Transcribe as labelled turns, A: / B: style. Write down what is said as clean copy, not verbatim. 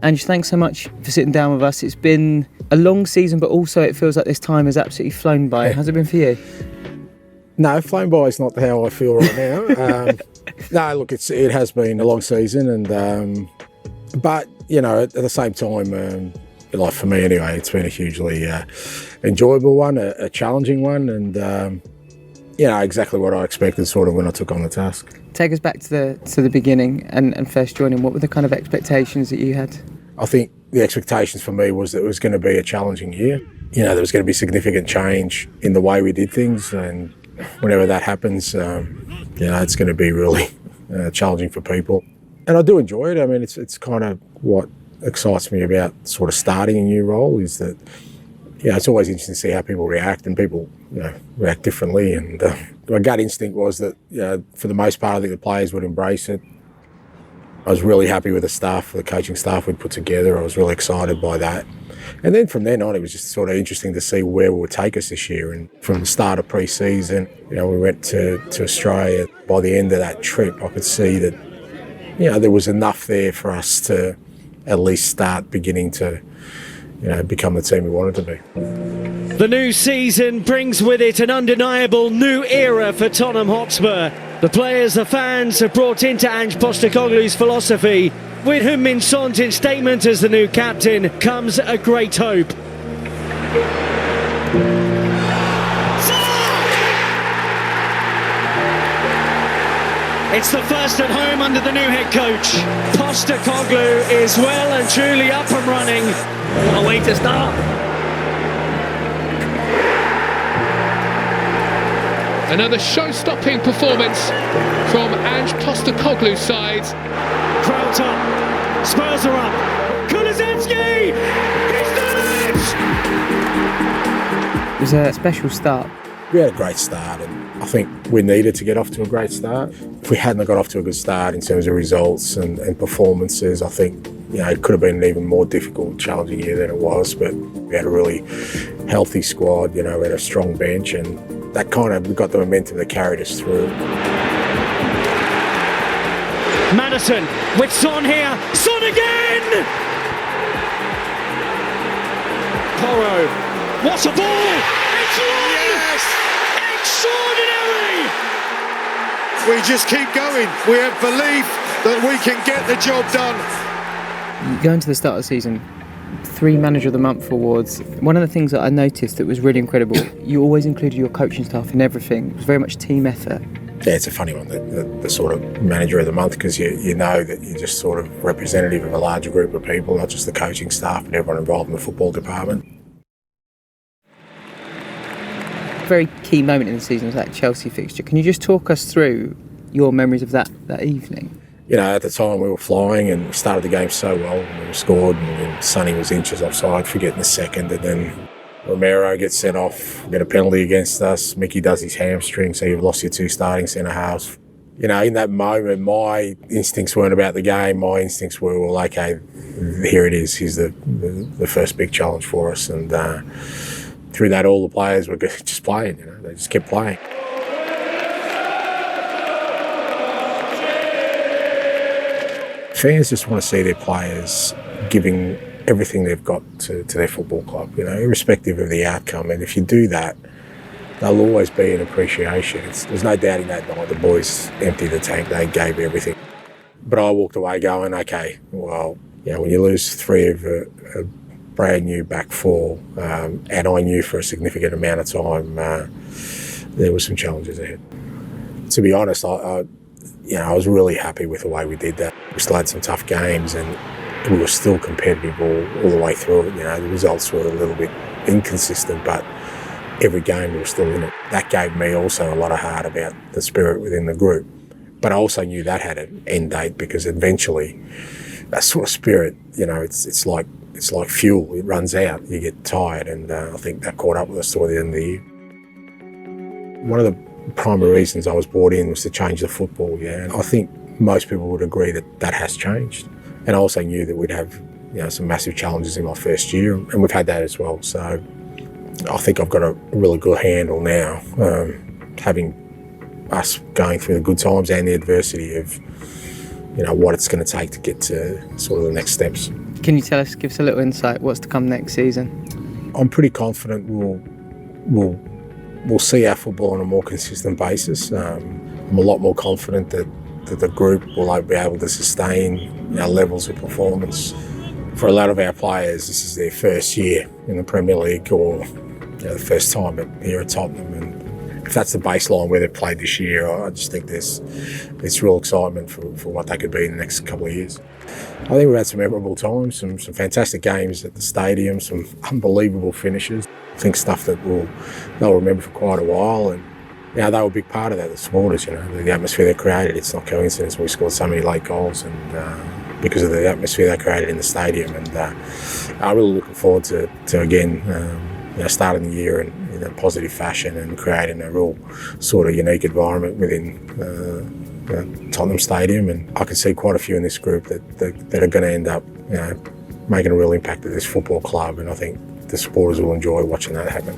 A: Ange, thanks so much for sitting down with us. It's been a long season, but also it feels like this time has absolutely flown by. How's it been for you?
B: No, flown by is not how I feel right now. No, look, it has been a long season, and but you know, at the same time, like for me anyway, it's been a hugely enjoyable one, a challenging one, and you know, exactly what I expected sort of when I took on the task.
A: Take us back to the beginning and first joining. What were the kind of expectations that you had?
B: I think the expectations for me was that it was going to be a challenging year. You know, there was going to be significant change in the way we did things, and whenever that happens, you know, it's going to be really challenging for people. And I do enjoy it. I mean, it's kind of what excites me about sort of starting a new role is that, you know, it's always interesting to see how people react, and people, you know, react differently. And my gut instinct was that, you know, for the most part, I think the players would embrace it. I was really happy with the staff, the coaching staff we'd put together. I was really excited by that. And then from then on, it was just sort of interesting to see where it would take us this year. And from the start of pre-season, you know, we went to Australia. By the end of that trip, I could see that, you know, there was enough there for us to at least start beginning to, you know, become the team we wanted to be.
C: The new season brings with it an undeniable new era for Tottenham Hotspur. The players, the fans have brought into Ange Postecoglu's philosophy. With Heung-min Son's statement as the new captain comes a great hope. It's the first at home under the new head coach. Postecoglou is well and truly up and running. What a way to start.
D: Another show-stopping performance from Ange Postecoglu's side.
C: Crowds up, Spurs are up. Kulusevski! He's done it!
A: It was a special start.
B: We had a great start, and I think we needed to get off to a great start. If we hadn't got off to a good start in terms of results and performances, I think, you know, it could have been an even more difficult, challenging year than it was. But we had a really healthy squad, you know, we had a strong bench, and that kind of, we got the momentum that carried us through.
C: Maddison with Son here. Son again! Porro. What a ball! It's one!
E: Yes!
C: Extraordinary!
E: We just keep going. We have belief that we can get the job done.
A: Going to the start of the season, 3 Manager of the Month awards. One of the things that I noticed that was really incredible, you always included your coaching staff in everything. It was very much team effort.
B: Yeah, it's a funny one, the sort of Manager of the Month, because you know that you're just sort of representative of a larger group of people, not just the coaching staff, but everyone involved in the football department.
A: Very key moment in the season was that Chelsea fixture. Can you just talk us through your memories of that evening?
B: You know, at the time we were flying and we started the game so well, and we scored, and then Sonny was inches offside, forgetting the second, and then Romero gets sent off, we get a penalty against us, Mickey does his hamstring, so you've lost your 2 starting centre-halves. You know, in that moment, my instincts weren't about the game, my instincts were, well, okay, here it is, here's the first big challenge for us, and through that all the players were just playing, you know, they just kept playing. Fans just want to see their players giving everything they've got to their football club, you know, irrespective of the outcome. And if you do that, there'll always be an appreciation. There's no doubting that night the boys emptied the tank, they gave everything. But I walked away going, okay, well, you know, when you lose 3 of a brand new back 4, and I knew for a significant amount of time there were some challenges ahead. To be honest, I was really happy with the way we did that. We still had some tough games, and we were still competitive all the way through it. You know, the results were a little bit inconsistent, but every game we were still in it. That gave me also a lot of heart about the spirit within the group. But I also knew that had an end date, because eventually that sort of spirit, you know, it's like fuel. It runs out, you get tired, and I think that caught up with us toward the end of the year. One of the primary reasons I was brought in was to change the football, yeah. And I think most people would agree that has changed. And I also knew that we'd have, you know, some massive challenges in my first year, and we've had that as well. So I think I've got a really good handle now, having us going through the good times and the adversity of, you know, what it's going to take to get to sort of the next steps.
A: Can you give us a little insight? What's to come next season?
B: I'm pretty confident we'll see our football on a more consistent basis. I'm a lot more confident that the group will be able to sustain our levels of performance. For a lot of our players, this is their first year in the Premier League, or the first time here at Tottenham, and if that's the baseline where they've played this year, I just think there's real excitement for what they could be in the next couple of years. I think we've had some memorable times, some fantastic games at the stadium, some unbelievable finishes. I think stuff that they'll remember for quite a while, and they were a big part of that, the supporters, the atmosphere they created. It's not coincidence we scored so many late goals, and because of the atmosphere they created in the stadium. And I'm really looking forward to again, starting the year in a positive fashion and creating a real sort of unique environment within Tottenham Stadium. And I can see quite a few in this group that are going to end up, making a real impact at this football club. And I think the supporters will enjoy watching that happen.